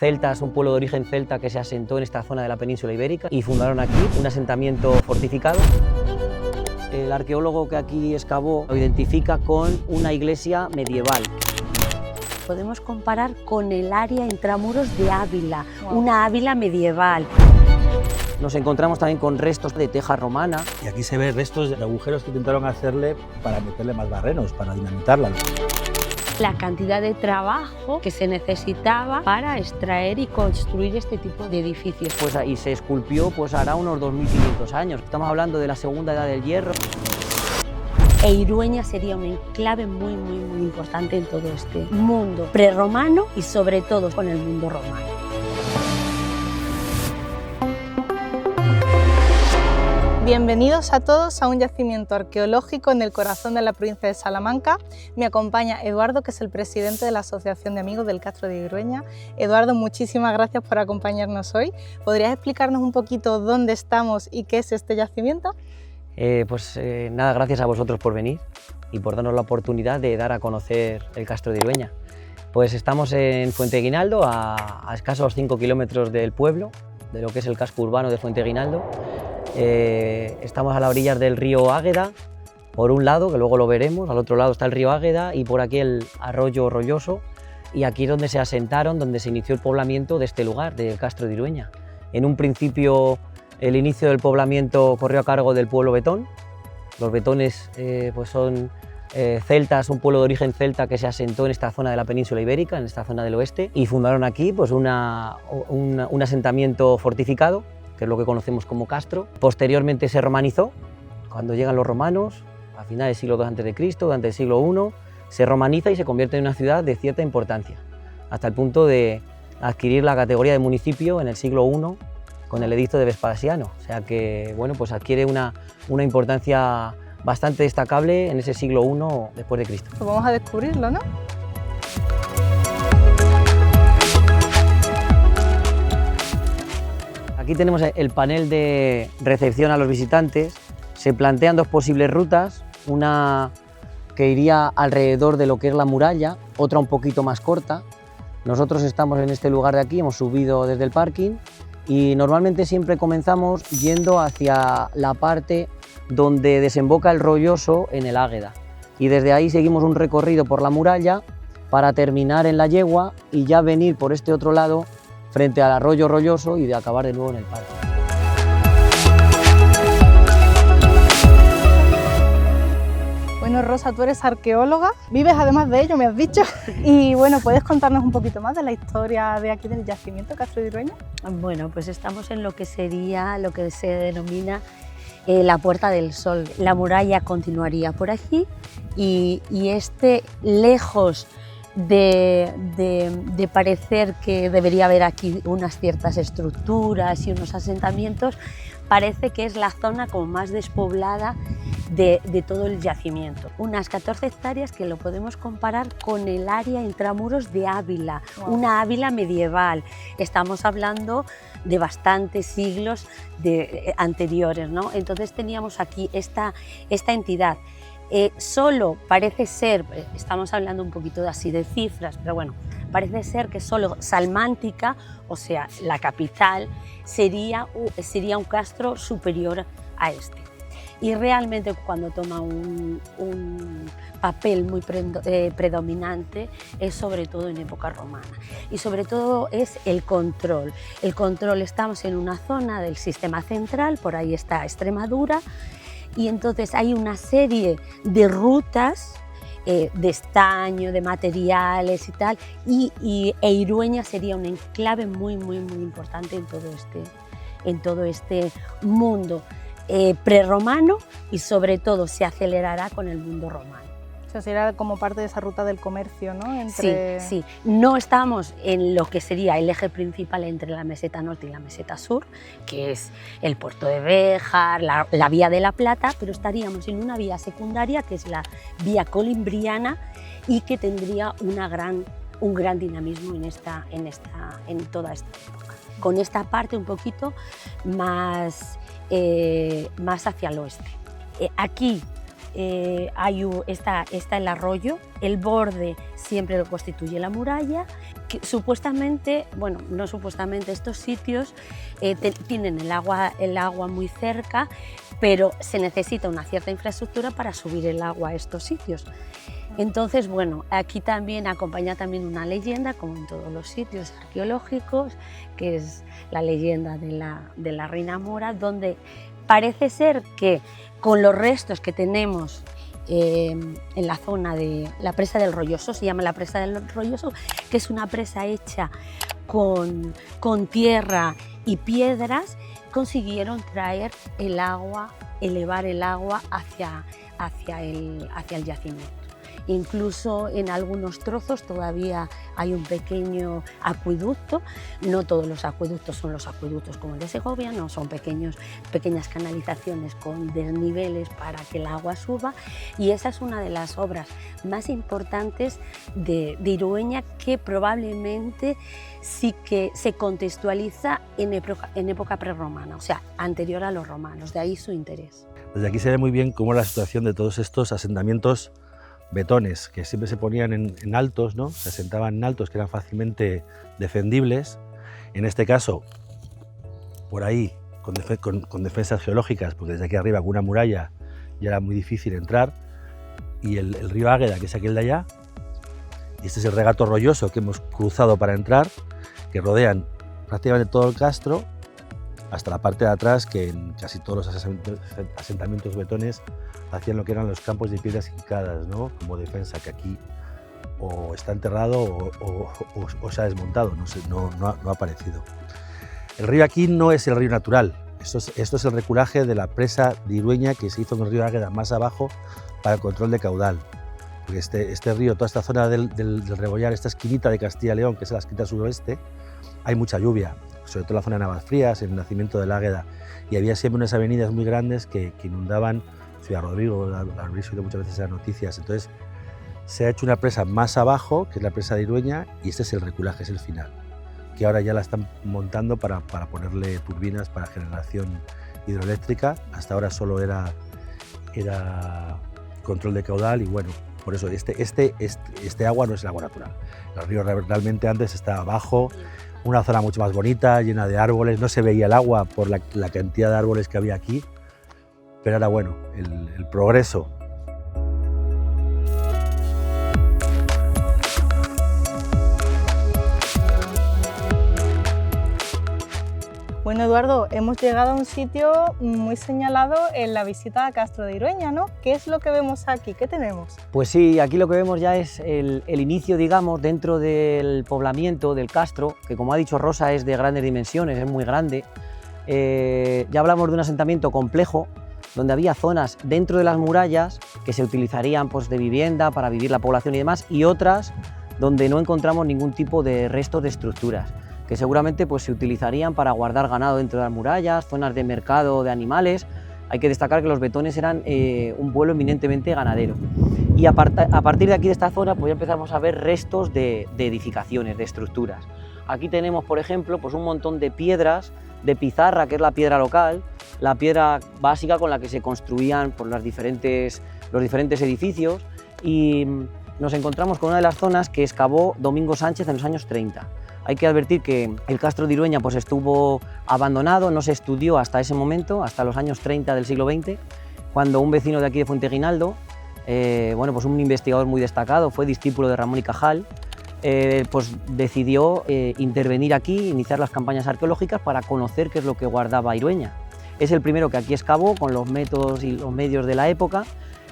celtas, un pueblo de origen celta que se asentó en esta zona de la península ibérica y fundaron aquí un asentamiento fortificado. El arqueólogo que aquí excavó lo identifica con una iglesia medieval. Podemos comparar con el área intramuros de Ávila, una Ávila medieval. Nos encontramos también con restos de teja romana. Y aquí se ven restos de agujeros que intentaron hacerle para meterle más barrenos, para dinamitarla. La cantidad de trabajo que se necesitaba para extraer y construir este tipo de edificios. Pues ahí se esculpió pues hará unos 2500 años. Estamos hablando de la segunda edad del hierro. E Irueña sería un enclave muy importante en todo este mundo prerromano y sobre todo con el mundo romano. Bienvenidos a todos a un yacimiento arqueológico en el corazón de la provincia de Salamanca. Me acompaña Eduardo, que es el presidente de la Asociación de Amigos del Castro de Irueña. Eduardo, muchísimas gracias por acompañarnos hoy. ¿Podrías explicarnos un poquito dónde estamos y qué es este yacimiento? Nada, gracias a vosotros por venir y por darnos la oportunidad de dar a conocer el Castro de Irueña. Pues estamos en Fuenteguinaldo, a escasos 5 kilómetros del pueblo, de lo que es el casco urbano de Fuenteguinaldo. Estamos a las orillas del río Águeda, por un lado, que luego lo veremos, al otro lado está el río Águeda y por aquí el arroyo Rolloso, y aquí es donde se asentaron, donde se inició el poblamiento de este lugar, del Castro de Irueña. En un principio el inicio del poblamiento corrió a cargo del pueblo betón. Los betones pues son celtas, un pueblo de origen celta que se asentó en esta zona de la península ibérica, en esta zona del oeste, y fundaron aquí pues, un asentamiento fortificado, que es lo que conocemos como castro. Posteriormente se romanizó, cuando llegan los romanos, a finales del siglo II a.C., durante el siglo I, se romaniza y se convierte en una ciudad de cierta importancia, hasta el punto de adquirir la categoría de municipio en el siglo I con el edicto de Vespasiano, o sea que bueno, pues adquiere una importancia bastante destacable en ese siglo I después de Cristo. Pues vamos a descubrirlo, ¿no? Aquí tenemos el panel de recepción a los visitantes. Se plantean dos posibles rutas, una que iría alrededor de lo que es la muralla, otra un poquito más corta. Nosotros estamos en este lugar de aquí, hemos subido desde el parking y normalmente siempre comenzamos yendo hacia la parte donde desemboca el Rolloso en el Águeda, y desde ahí seguimos un recorrido por la muralla para terminar en la yegua y ya venir por este otro lado frente al arroyo Rolloso y de acabar de nuevo en el parque. Bueno, Rosa, tú eres arqueóloga, vives además de ello, me has dicho, y bueno, ¿puedes contarnos un poquito más de la historia de aquí del yacimiento Castro de Irueña? Bueno, pues estamos en lo que sería, lo que se denomina la Puerta del Sol. La muralla continuaría por aquí y lejos de parecer que debería haber aquí unas ciertas estructuras y unos asentamientos, parece que es la zona como más despoblada de todo el yacimiento. Unas 14 hectáreas que lo podemos comparar con el área intramuros de Ávila, una Ávila medieval. Estamos hablando de bastantes siglos anteriores, ¿no? Entonces teníamos aquí esta entidad. Solo parece ser, estamos hablando un poquito así de cifras, pero bueno, parece ser que solo Salmántica, o sea, la capital, sería un castro superior a este. Y realmente cuando toma un papel muy predominante es sobre todo en época romana. Y sobre todo es el control. El control, estamos en una zona del sistema central, por ahí está Extremadura, y entonces hay una serie de rutas de estaño, de materiales y tal, e Irueña sería un enclave muy importante en todo este mundo prerromano, y sobre todo se acelerará con el mundo romano. O sea, sería como parte de esa ruta del comercio, ¿no? Sí. No estamos en lo que sería el eje principal entre la meseta norte y la meseta sur, que es el puerto de Béjar, la vía de la Plata, pero estaríamos en una vía secundaria que es la vía colimbriana y que tendría un gran dinamismo en toda esta época. Con esta parte un poquito más hacia el oeste. Aquí está el arroyo, el borde siempre lo constituye la muralla, que supuestamente, bueno, no supuestamente, estos sitios tienen el agua muy cerca, pero se necesita una cierta infraestructura para subir el agua a estos sitios. Entonces, bueno, aquí también acompaña también una leyenda, como en todos los sitios arqueológicos, que es la leyenda de la Reina Mora, donde parece ser que con los restos que tenemos en la zona de la presa del Rolloso, se llama la presa del Rolloso, que es una presa hecha con tierra y piedras, consiguieron traer el agua, elevar el agua hacia el yacimiento. Incluso en algunos trozos todavía hay un pequeño acueducto. No todos los acueductos son los acueductos como el de Segovia, no, son pequeñas canalizaciones con desniveles para que el agua suba, y esa es una de las obras más importantes de Irueña, que probablemente sí que se contextualiza en época prerromana, o sea, anterior a los romanos, de ahí su interés. Desde aquí se ve muy bien cómo la situación de todos estos asentamientos betones que siempre se ponían en altos, ¿no? Se asentaban en altos que eran fácilmente defendibles. En este caso, por ahí, con defensas geológicas, porque desde aquí arriba con una muralla ya era muy difícil entrar, y el río Águeda, que es aquel de allá, y este es el regato Rolloso que hemos cruzado para entrar, que rodean prácticamente todo el castro, hasta la parte de atrás, que en casi todos los asentamientos betones hacían lo que eran los campos de piedras hincadas, ¿no? Como defensa, que aquí o está enterrado o se ha desmontado, no ha aparecido. El río aquí no es el río natural, esto es el reculaje de la presa de Irueña, que se hizo en el río Águeda más abajo para el control de caudal. Porque este río, toda esta zona del Rebollar, esta esquinita de Castilla y León, que es la esquina suroeste, hay mucha lluvia, sobre todo en la zona de Navasfrías, en el nacimiento del Águeda, y había siempre unas avenidas muy grandes que inundaban Ciudad Rodrigo, la habréis oído muchas veces en las noticias. Entonces se ha hecho una presa más abajo, que es la presa de Irueña, y este es el reculaje, es el final, que ahora ya la están montando para ponerle turbinas para generación hidroeléctrica. Hasta ahora solo era control de caudal, y bueno, por eso este agua no es el agua natural. El río realmente antes estaba abajo, una zona mucho más bonita, llena de árboles, no se veía el agua por la cantidad de árboles que había aquí, pero ahora bueno, el progreso. Bueno, Eduardo, hemos llegado a un sitio muy señalado en la visita a Castro de Irueña, ¿no? ¿Qué es lo que vemos aquí? ¿Qué tenemos? Pues sí, aquí lo que vemos ya es el inicio, digamos, dentro del poblamiento del Castro, que como ha dicho Rosa es de grandes dimensiones, es muy grande. Ya hablamos de un asentamiento complejo, donde había zonas dentro de las murallas que se utilizarían pues, de vivienda para vivir la población y demás, y otras donde no encontramos ningún tipo de restos de estructuras, que seguramente pues, se utilizarían para guardar ganado dentro de las murallas, zonas de mercado de animales. Hay que destacar que los betones eran un pueblo eminentemente ganadero. Y a partir de aquí, de esta zona, pues ya empezamos a ver restos de edificaciones, de estructuras. Aquí tenemos, por ejemplo, pues un montón de piedras de pizarra, que es la piedra local, la piedra básica con la que se construían por los diferentes edificios, y nos encontramos con una de las zonas que excavó Domingo Sánchez en los años 30. Hay que advertir que el Castro de Irueña pues, estuvo abandonado, no se estudió hasta ese momento, hasta los años 30 del siglo XX, cuando un vecino de aquí de Fuenteguinaldo, bueno, pues un investigador muy destacado, fue discípulo de Ramón y Cajal, pues decidió intervenir aquí, iniciar las campañas arqueológicas para conocer qué es lo que guardaba Irueña. Es el primero que aquí excavó con los métodos y los medios de la época,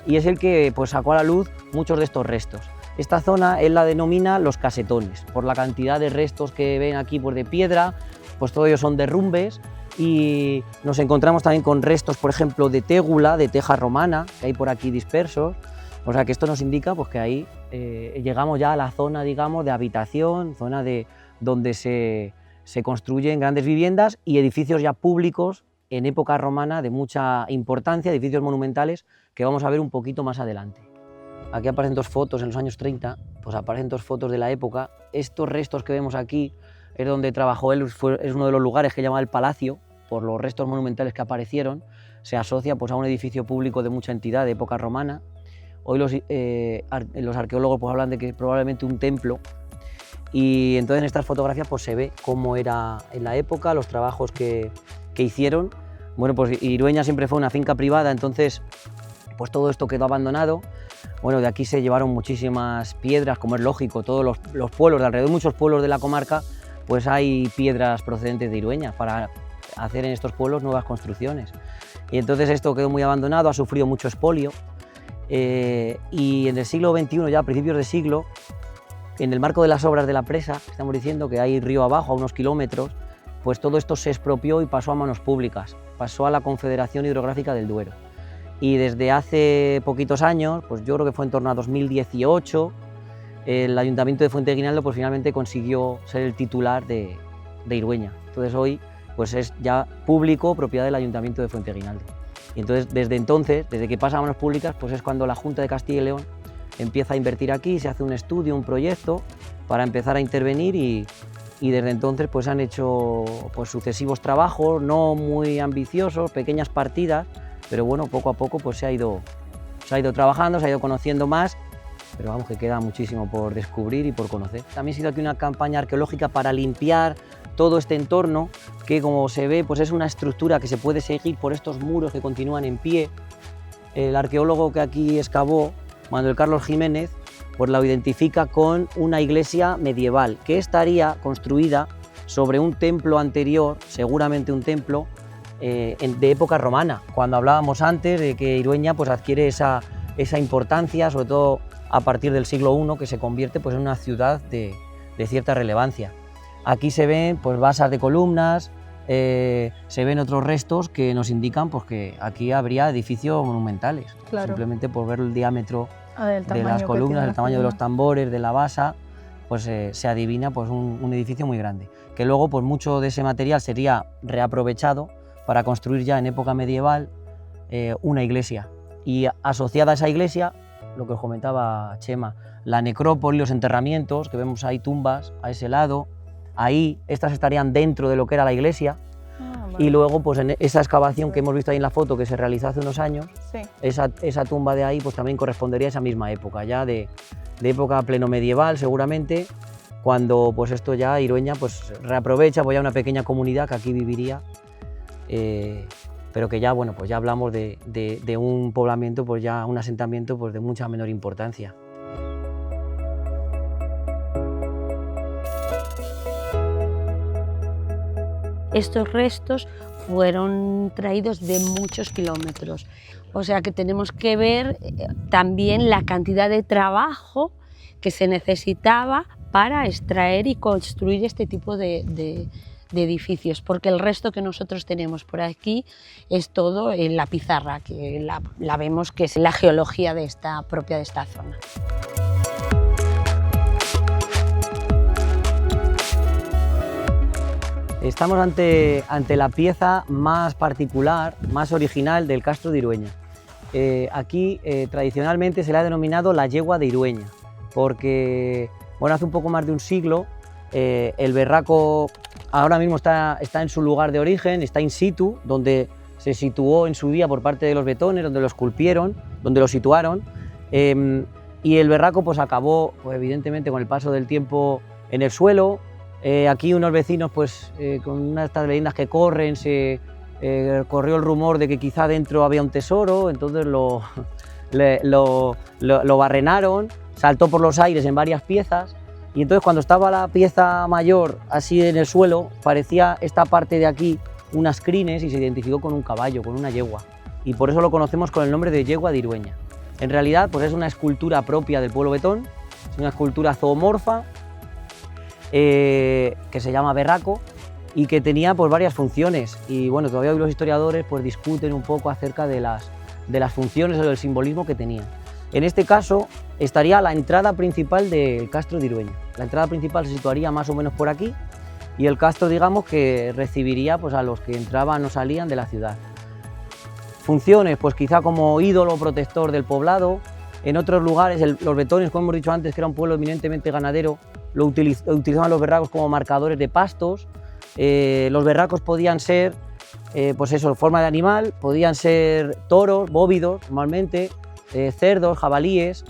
y es el que pues, sacó a la luz muchos de estos restos. Esta zona él la denomina los casetones, por la cantidad de restos que ven aquí pues, de piedra, pues todos ellos son derrumbes, y nos encontramos también con restos, por ejemplo, de tégula, de teja romana, que hay por aquí dispersos. O sea que esto nos indica pues, que ahí llegamos ya a la zona, digamos, de habitación, zona donde se construyen grandes viviendas y edificios ya públicos en época romana de mucha importancia, edificios monumentales que vamos a ver un poquito más adelante. Aquí aparecen dos fotos en los años 30, pues aparecen dos fotos de la época. Estos restos que vemos aquí es donde trabajó él, es uno de los lugares que llamaba el Palacio, por los restos monumentales que aparecieron. Se asocia pues, a un edificio público de mucha entidad de época romana. Hoy los arqueólogos pues, hablan de que probablemente un templo, y entonces en estas fotografías pues se ve cómo era en la época, los trabajos que hicieron. Bueno, pues Irueña siempre fue una finca privada, entonces pues todo esto quedó abandonado. Bueno, de aquí se llevaron muchísimas piedras, como es lógico, todos los pueblos de alrededor, muchos pueblos de la comarca, pues hay piedras procedentes de Irueña para hacer en estos pueblos nuevas construcciones. Y entonces esto quedó muy abandonado, ha sufrido mucho expolio, y en el siglo XXI, ya a principios de siglo, en el marco de las obras de la presa, estamos diciendo que hay río abajo, a unos kilómetros, pues todo esto se expropió y pasó a manos públicas, pasó a la Confederación Hidrográfica del Duero. Y desde hace poquitos años, pues yo creo que fue en torno a 2018, el Ayuntamiento de Fuenteguinaldo pues finalmente consiguió ser el titular de Irueña. Entonces hoy pues es ya público, propiedad del Ayuntamiento de Fuenteguinaldo. Y entonces desde entonces, desde que pasa a manos públicas, pues es cuando la Junta de Castilla y León empieza a invertir aquí, se hace un estudio, un proyecto para empezar a intervenir y desde entonces pues han hecho pues sucesivos trabajos, no muy ambiciosos, pequeñas partidas, pero bueno, poco a poco pues se ha ido trabajando, se ha ido conociendo más, pero vamos que queda muchísimo por descubrir y por conocer. También ha sido aquí una campaña arqueológica para limpiar todo este entorno, que como se ve pues es una estructura que se puede seguir por estos muros que continúan en pie. El arqueólogo que aquí excavó, Manuel Carlos Jiménez, pues la identifica con una iglesia medieval que estaría construida sobre un templo anterior, seguramente un templo de época romana, cuando hablábamos antes de que Irueña pues adquiere esa importancia, sobre todo a partir del siglo I, que se convierte pues en una ciudad de cierta relevancia. Aquí se ven pues basas de columnas, se ven otros restos que nos indican pues que aquí habría edificios monumentales, claro. Simplemente por ver el diámetro de las columnas, el tamaño de los tambores, de la basa, pues se adivina pues un edificio muy grande, que luego pues mucho de ese material sería reaprovechado para construir ya en época medieval una iglesia, y asociada a esa iglesia, lo que os comentaba Chema, la necrópolis, los enterramientos, que vemos ahí tumbas a ese lado, ahí estas estarían dentro de lo que era la iglesia. Vale. Y luego pues en esa excavación que hemos visto ahí en la foto que se realizó hace unos años, sí. esa tumba de ahí pues también correspondería a esa misma época, ya de época pleno medieval seguramente, cuando pues esto ya Irueña pues reaprovecha, pues ya una pequeña comunidad que aquí viviría, pero que ya bueno pues ya hablamos de un poblamiento, pues ya un asentamiento pues de mucha menor importancia. Estos restos fueron traídos de muchos kilómetros, o sea que tenemos que ver también la cantidad de trabajo que se necesitaba para extraer y construir este tipo de edificios, porque el resto que nosotros tenemos por aquí es todo en la pizarra, que la vemos que es la geología propia de esta zona. Estamos ante la pieza más particular, más original del Castro de Irueña. Aquí tradicionalmente se le ha denominado la yegua de Irueña, porque bueno, hace un poco más de un siglo el berraco ahora mismo está en su lugar de origen, está in situ, donde se situó en su día por parte de los betones, donde lo esculpieron, donde lo situaron, y el berraco pues acabó pues, evidentemente con el paso del tiempo en el suelo. Aquí unos vecinos, pues, con una de estas leyendas que corren, corrió el rumor de que quizá dentro había un tesoro, entonces lo barrenaron, saltó por los aires en varias piezas, y entonces cuando estaba la pieza mayor así en el suelo, parecía esta parte de aquí unas crines y se identificó con un caballo, con una yegua, y por eso lo conocemos con el nombre de yegua de Irueña. En realidad, pues es una escultura propia del pueblo betón, es una escultura zoomorfa, que se llama berraco y que tenía pues varias funciones, y bueno, todavía hoy los historiadores pues discuten un poco acerca de las funciones o del simbolismo que tenía. En este caso estaría la entrada principal del Castro de Irueña. La entrada principal se situaría más o menos por aquí, y el castro, digamos, que recibiría pues a los que entraban o salían de la ciudad. Funciones, pues quizá como ídolo protector del poblado. En otros lugares los betones, como hemos dicho antes, que era un pueblo eminentemente ganadero, lo utilizaban los berracos como marcadores de pastos. Los berracos podían ser, pues eso, forma de animal, podían ser toros, bóvidos normalmente, cerdos, jabalíes,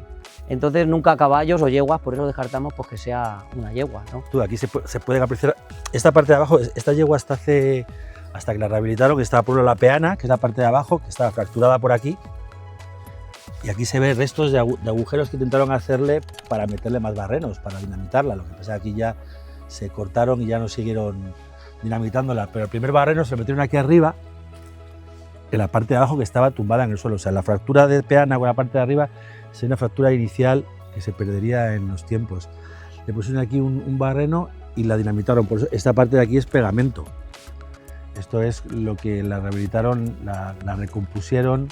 Entonces nunca caballos o yeguas, por eso descartamos pues, que sea una yegua, ¿no? Aquí se pueden apreciar esta parte de abajo. Esta yegua hasta que la rehabilitaron, que estaba por la peana, que es la parte de abajo, que estaba fracturada por aquí. Y aquí se ven restos de agujeros que intentaron hacerle para meterle más barrenos, para dinamitarla. Lo que pasa es que aquí ya se cortaron y ya no siguieron dinamitándola. Pero el primer barreno se lo metieron aquí arriba, en la parte de abajo que estaba tumbada en el suelo. O sea, la fractura de peana con la parte de arriba es una fractura inicial que se perdería en los tiempos. Le pusieron aquí un barreno y la dinamitaron. Por eso esta parte de aquí es pegamento. Esto es lo que la rehabilitaron, la recompusieron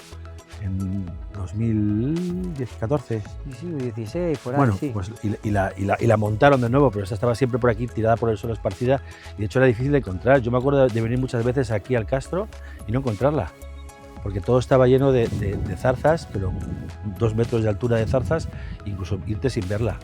en 2014. Sí, 16, por ahí, bueno, sí. Pues, y la montaron de nuevo, pero esta estaba siempre por aquí, tirada por el suelo, esparcida, y de hecho era difícil de encontrar. Yo me acuerdo de venir muchas veces aquí al Castro y no encontrarla, porque todo estaba lleno de zarzas, pero 2 metros de altura de zarzas, incluso irte sin verla.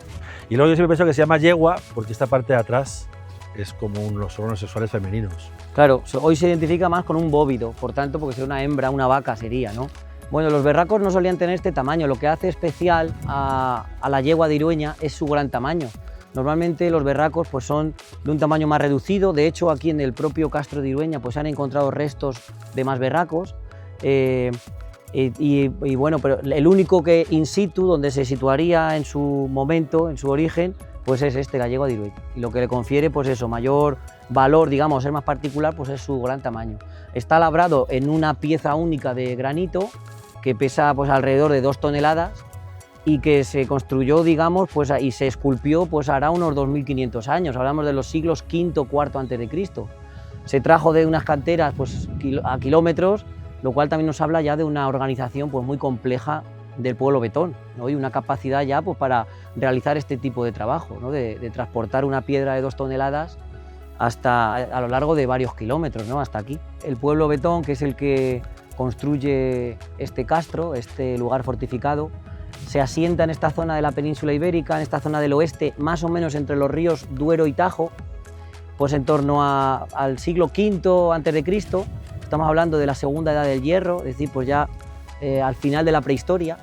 Y luego yo siempre pienso que se llama yegua porque esta parte de atrás es como los órganos sexuales femeninos. Claro, hoy se identifica más con un bóvido, por tanto, porque sería una hembra, una vaca sería, ¿no? Bueno, los berracos no solían tener este tamaño, lo que hace especial a la yegua de Irueña es su gran tamaño. Normalmente los berracos pues, son de un tamaño más reducido, de hecho aquí en el propio Castro de Irueña pues, se han encontrado restos de más berracos, y bueno, pero el único que in situ, donde se situaría en su momento, en su origen, pues es la yegua de Irueña, y lo que le confiere pues eso, mayor valor, digamos, ser más particular, pues es su gran tamaño. Está labrado en una pieza única de granito, que pesa pues, alrededor de 2 toneladas y que se construyó, digamos, pues, y se esculpió pues, hará unos 2500 años, hablamos de los siglos V, IV a.C. Se trajo de unas canteras pues, a kilómetros, lo cual también nos habla ya de una organización pues, muy compleja del pueblo betón, ¿no? Y una capacidad ya pues, para realizar este tipo de trabajo, ¿no? de transportar una piedra de 2 toneladas a lo largo de varios kilómetros, ¿no? Hasta aquí. El pueblo betón, que es el que construye este castro, este lugar fortificado, se asienta en esta zona de la península ibérica, en esta zona del oeste, más o menos entre los ríos Duero y Tajo, pues en torno al siglo V a.C., estamos hablando de la segunda edad del hierro, es decir, pues ya al final de la prehistoria,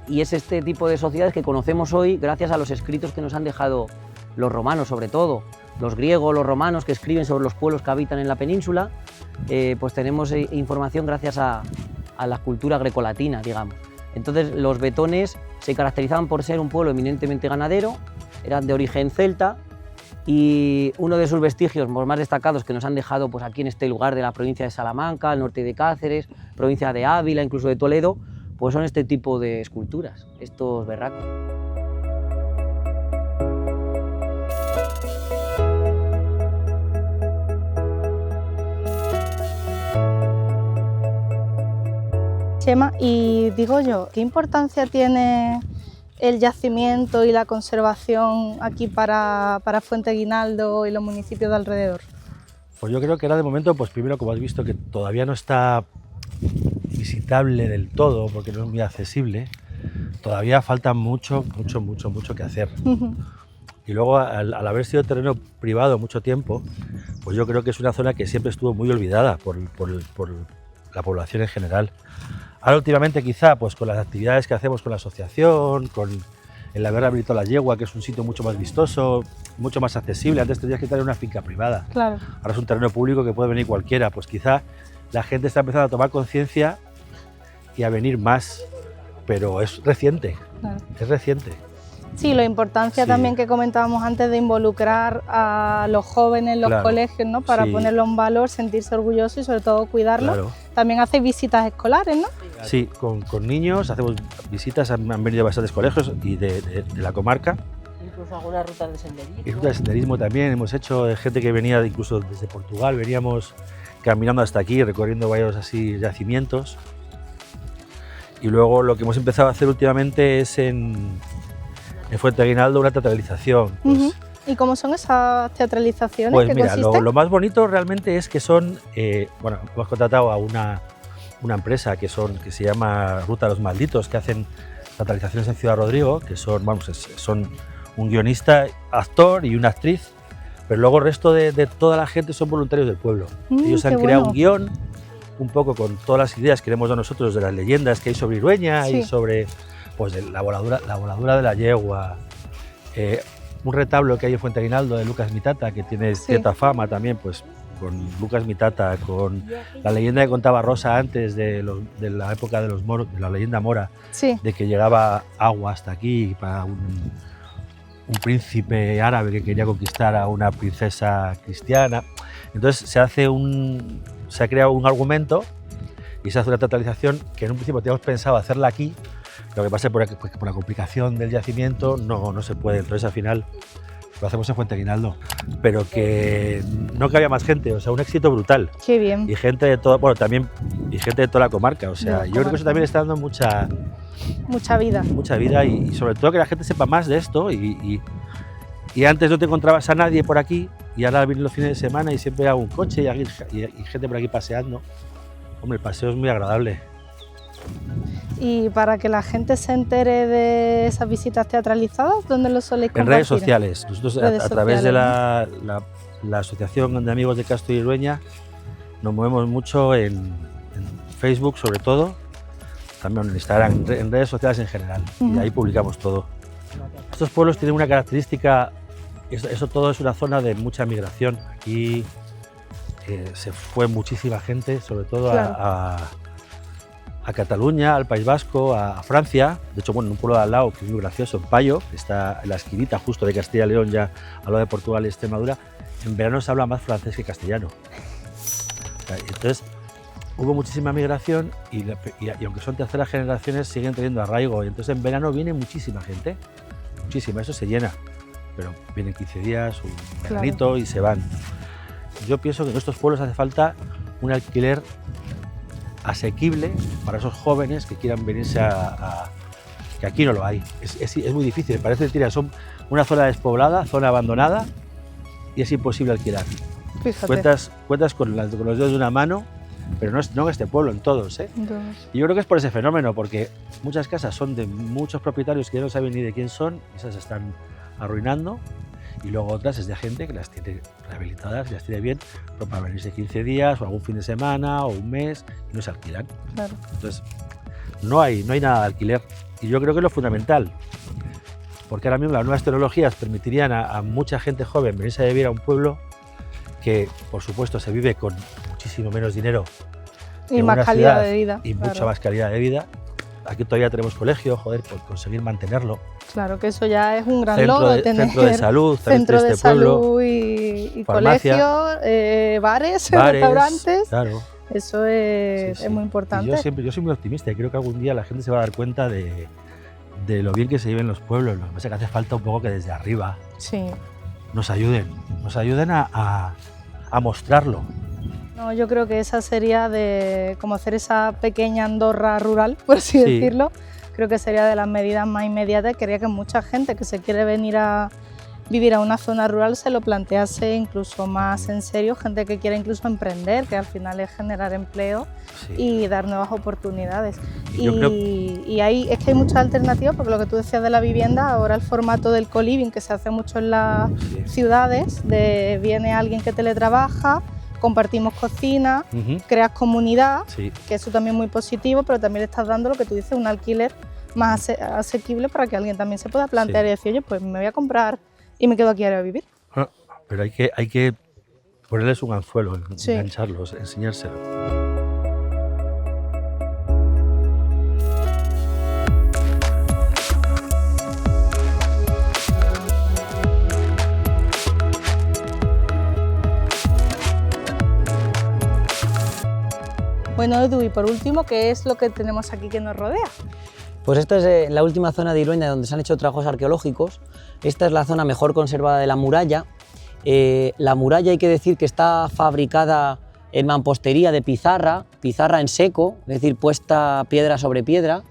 y es este tipo de sociedades que conocemos hoy gracias a los escritos que nos han dejado los romanos, sobre todo, los griegos, los romanos, que escriben sobre los pueblos que habitan en la península. Pues tenemos información gracias a la cultura grecolatina, digamos. Entonces los betones se caracterizaban por ser un pueblo eminentemente ganadero, eran de origen celta, y uno de sus vestigios más destacados que nos han dejado pues, aquí en este lugar de la provincia de Salamanca, al norte de Cáceres, provincia de Ávila, incluso de Toledo, pues son este tipo de esculturas, estos berracos. Chema, y digo yo, ¿qué importancia tiene el yacimiento y la conservación aquí para Fuente Guinaldo y los municipios de alrededor? Pues yo creo que ahora de momento, pues primero, como has visto, que todavía no está visitable del todo, porque no es muy accesible, todavía falta mucho que hacer. Y luego, al haber sido terreno privado mucho tiempo, pues yo creo que es una zona que siempre estuvo muy olvidada por la población en general. Ahora últimamente quizá pues con las actividades que hacemos con la asociación, con el haber habilitado la yegua, que es un sitio mucho más vistoso, mucho más accesible. Antes tenías que tener una finca privada, claro. Ahora es un terreno público que puede venir cualquiera, pues quizá la gente está empezando a tomar conciencia y a venir más, pero es reciente, claro. Es reciente. Sí, la importancia también que comentábamos antes de involucrar a los jóvenes en los colegios, ¿no? Para ponerlo en valor, sentirse orgullosos y sobre todo cuidarlo. Claro. También hacéis visitas escolares, ¿no? Sí, con niños hacemos visitas, han venido bastantes colegios y de la comarca. Incluso algunas rutas de senderismo. Y rutas de senderismo también hemos hecho, gente que venía incluso desde Portugal, veníamos caminando hasta aquí, recorriendo varios así yacimientos. Y luego lo que hemos empezado a hacer últimamente es en Fuente Guinaldo una teatralización. Pues, ¿Y cómo son esas teatralizaciones? Pues mira, lo más bonito realmente es que son, bueno, hemos contratado a una empresa que se llama Ruta de los Malditos, que hacen teatralizaciones en Ciudad Rodrigo, que son, vamos, son un guionista, actor y una actriz, pero luego el resto de toda la gente son voluntarios del pueblo. Ellos han creado un guión, un poco con todas las ideas que queremos dar nosotros de las leyendas que hay sobre Irueña y sobre pues la voladura de la yegua, un retablo que hay en Fuente Aguinaldo de Lucas Mitata, que tiene cierta fama también, pues con Lucas Mitata, con la leyenda que contaba Rosa antes de la época de los moros, de la leyenda mora, de que llegaba agua hasta aquí para un príncipe árabe que quería conquistar a una princesa cristiana. Entonces se ha creado un argumento y se hace una totalización que en un principio teníamos pensado hacerla aquí, lo que pasa es que por la complicación del yacimiento no se puede, entonces al final lo hacemos en Fuente Aguinaldo, pero que no cabía más gente, o sea, un éxito brutal. Qué bien. Y gente de todo, bueno, también, y gente de toda la comarca, o sea, yo creo que eso también está dando mucha vida. Mucha vida y sobre todo que la gente sepa más de esto y antes no te encontrabas a nadie por aquí y ahora vienen los fines de semana y siempre hay un coche y gente por aquí paseando. Hombre, el paseo es muy agradable. Y para que la gente se entere de esas visitas teatralizadas, ¿dónde lo soléis compartir? En redes sociales. Nosotros a través de la Asociación de Amigos de Castro de Irueña nos movemos mucho en Facebook sobre todo, también en Instagram, en redes sociales en general, y ahí publicamos todo. Estos pueblos tienen una característica, eso todo es una zona de mucha migración. Aquí se fue muchísima gente, sobre todo a Cataluña, al País Vasco, a Francia. De hecho, bueno, en un pueblo de al lado, que es muy gracioso, en Payo, que está en la esquinita justo de Castilla y León, ya al lado de Portugal y Extremadura, en verano se habla más francés que castellano. O sea, entonces, hubo muchísima migración y aunque son terceras generaciones, siguen teniendo arraigo. Y entonces en verano viene muchísima gente, muchísima, eso se llena. Pero vienen 15 días, un veranito y se van. Yo pienso que en estos pueblos hace falta un alquiler asequible para esos jóvenes que quieran venirse que aquí no lo hay. Es muy difícil, parece mentira, son una zona despoblada, zona abandonada y es imposible alquilar. Cuentas con los dedos de una mano, pero no en este pueblo, en todos. Y yo creo que es por ese fenómeno, porque muchas casas son de muchos propietarios que ya no saben ni de quién son, y esas se están arruinando, y luego otras es de gente que las tiene rehabilitadas y las tiene bien, pero para venirse 15 días o algún fin de semana o un mes y no se alquilan. Claro. Entonces no hay nada de alquiler y yo creo que es lo fundamental, porque ahora mismo las nuevas tecnologías permitirían a mucha gente joven venirse a vivir a un pueblo que por supuesto se vive con muchísimo menos dinero y más calidad de vida y mucha más calidad de vida. Aquí todavía tenemos colegio, joder, por conseguir mantenerlo. Claro, que eso ya es un gran logro, tener centro de salud, centro de salud y colegio, bares, restaurantes. Claro. Eso es muy importante. Y yo soy muy optimista y creo que algún día la gente se va a dar cuenta de lo bien que se vive en los pueblos. Lo que pasa es que hace falta un poco que desde arriba nos ayuden a mostrarlo. No, yo creo que esa sería como hacer esa pequeña Andorra rural, por así decirlo. Creo que sería de las medidas más inmediatas. Quería que mucha gente que se quiere venir a vivir a una zona rural se lo plantease incluso más en serio, gente que quiere incluso emprender, que al final es generar empleo y dar nuevas oportunidades. Y ahí es que hay muchas alternativas, porque lo que tú decías de la vivienda, ahora el formato del co-living que se hace mucho en las ciudades, viene alguien que teletrabaja, compartimos cocina, creas comunidad, que eso también es muy positivo, pero también le estás dando lo que tú dices, un alquiler más asequible para que alguien también se pueda plantear y decir, oye, pues me voy a comprar y me quedo aquí ahora a vivir. Pero hay que ponerles un anzuelo, engancharlos, enseñárselos. Bueno, Edu, y por último, ¿qué es lo que tenemos aquí que nos rodea? Pues esta es la última zona de Irueña donde se han hecho trabajos arqueológicos. Esta es la zona mejor conservada de la muralla. La muralla hay que decir que está fabricada en mampostería de pizarra en seco, es decir, puesta piedra sobre piedra.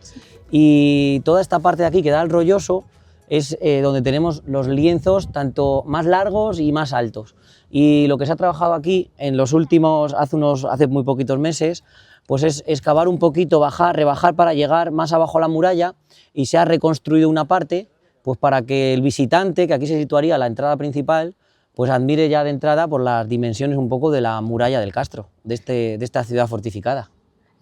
Y toda esta parte de aquí que da al rolloso es donde tenemos los lienzos tanto más largos y más altos. Y lo que se ha trabajado aquí en los últimos, hace muy poquitos meses, pues es excavar un poquito, rebajar para llegar más abajo a la muralla, y se ha reconstruido una parte pues para que el visitante, que aquí se situaría la entrada principal, pues admire ya de entrada por las dimensiones un poco de la muralla del Castro, de esta ciudad fortificada.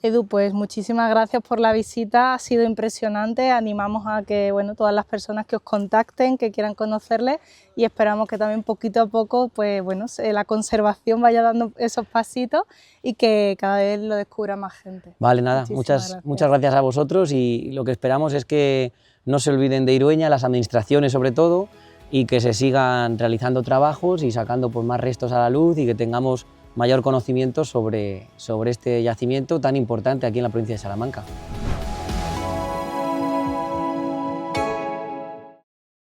Edu, pues muchísimas gracias por la visita, ha sido impresionante, animamos a que todas las personas que os contacten, que quieran conocerles, y esperamos que también poquito a poco la conservación vaya dando esos pasitos y que cada vez lo descubra más gente. Vale, nada, Muchísimas muchas gracias a vosotros, y lo que esperamos es que no se olviden de Irueña, las administraciones sobre todo, y que se sigan realizando trabajos y sacando pues, más restos a la luz, y que tengamos mayor conocimiento sobre este yacimiento tan importante aquí en la provincia de Salamanca.